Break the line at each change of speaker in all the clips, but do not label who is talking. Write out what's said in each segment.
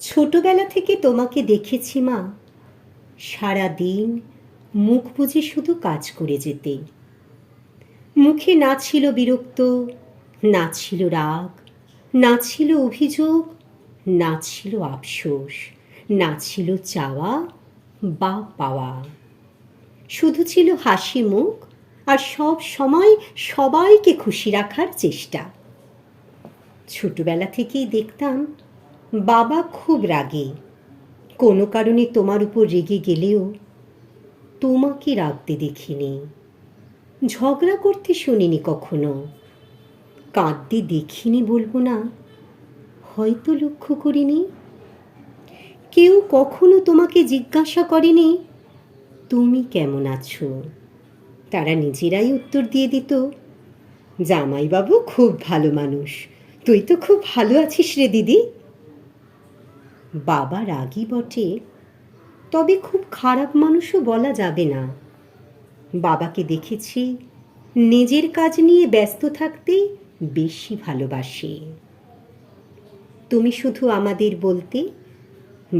ছোটবেলা থেকে তোমাকে দেখেছি মা, সারা দিন মুখ বুজে শুধু কাজ করে যেতে। মুখে না ছিল বিরক্ত, না ছিল রাগ, না ছিল অভিযোগ, না ছিল আফসোস, না ছিল চাওয়া বা পাওয়া। শুধু ছিল হাসি মুখ আর সব সময় সবাইকে খুশি রাখার চেষ্টা। ছোটবেলা থেকেই দেখতাম বাবা খুব রাগে, কোনো কারণে তোমার উপর রেগে গেলেও তোমাকে রাগতে দেখিনি, ঝগড়া করতে শুনিনি কখনো, কাঁদতে দেখিনি বলবো না, হয়তো লক্ষ্য করিনি। কেউ কখনো তোমাকে জিজ্ঞাসা করেনি তুমি কেমন আছো, তারা নিজেরাই উত্তর দিয়ে দিত, জামাইবাবু খুব ভালো মানুষ, তুই তো খুব ভালো আছিস রে দিদি। বাবা রাগী বটে, তবে খুব খারাপ মানুষও বলা যাবে না। বাবাকে দেখেছি নিজের কাজ নিয়ে ব্যস্ত থাকতেই বেশি ভালোবাসে। তুমি শুধু আমাদের বলতে,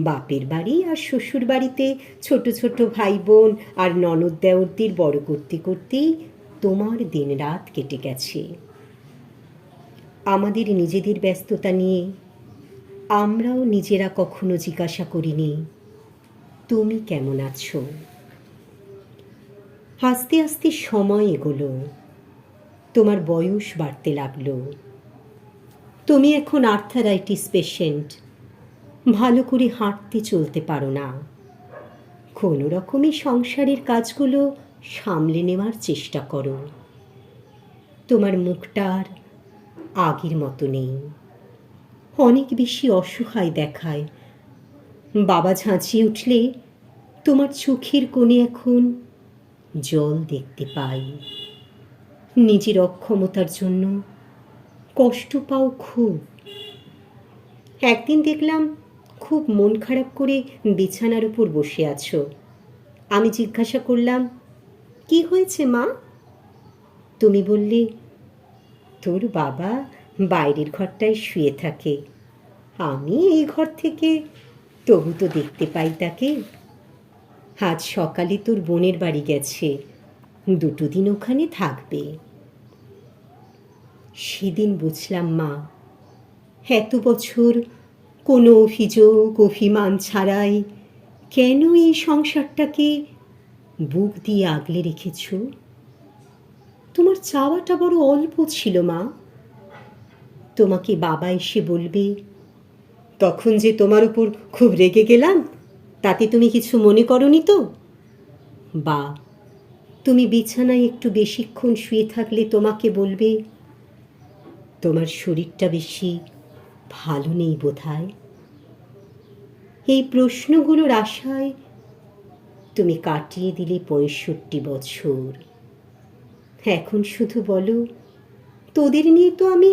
বাপের বাড়ি আর শ্বশুর বাড়িতে ছোট ছোট ভাই বোন আর ননদ দেওরদের বড় করতে করতেই তোমার দিন রাত কেটে গেছে। আমাদের নিজেদের ব্যস্ততা নিয়ে আমরাও নিজেরা কখনো জিজ্ঞাসা করিনি তুমি কেমন আছো। আস্তে আস্তে সময় এগোলো, তোমার বয়স বাড়তে লাগলো। তুমি এখন আর্থারাইটিস পেশেন্ট, ভালো করে হাঁটতে চলতে পারো না। কোনো রকমই সংসারের কাজগুলো সামলে নেওয়ার চেষ্টা করো। তোমার মুখটার আগের মতো নেই, অনেক বেশি অসহায় দেখায়। বাবা ঝাঁচিয়ে উঠলে তোমার চোখের কোণে এখন জল দেখতে পাই। নিজের অক্ষমতার জন্য কষ্ট পাও খুব। একদিন দেখলাম খুব মন খারাপ করে বিছানার উপর বসে আছো। আমি জিজ্ঞাসা করলাম কি হয়েছে মা? তুমি বললে তোর বাবা বাইরের ঘরটায় শুয়ে থাকে, আমি এই ঘর থেকে তবু তো দেখতে পাই তাকে। আজ সকালে তোর বোনের বাড়ি গেছে, 2 দিন ওখানে থাকবে। সেদিন বুঝলাম মা, এত বছর কোনো অভিযোগ অভিমান ছাড়াই কেন এই সংসারটাকে বুক দিয়ে আগলে রেখেছ। তোমার চাওয়াটা বড় অল্প ছিল মা। তোমাকে বাবা এসে বলবে তখন যে তোমার উপর খুব রেগে গেলাম, তাতে তুমি কিছু মনে করনি তো? বা তুমি বিছানায় একটু বেশিক্ষণ শুয়ে থাকলে তোমাকে বলবে তোমার শরীরটা বেশি ভালো নেই বোধহয়। এই প্রশ্নগুলোর আশায় তুমি কাটিয়ে দিলে 65 বছর। এখন শুধু বলো তোদের নিয়ে তো আমি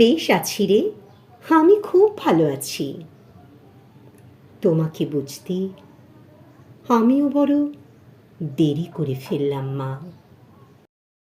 বেশ আছি রে, আমি খুব ভালো আছি। তোমাকে বুঝতে আমিও বড় দেরি করে ফেললাম মা।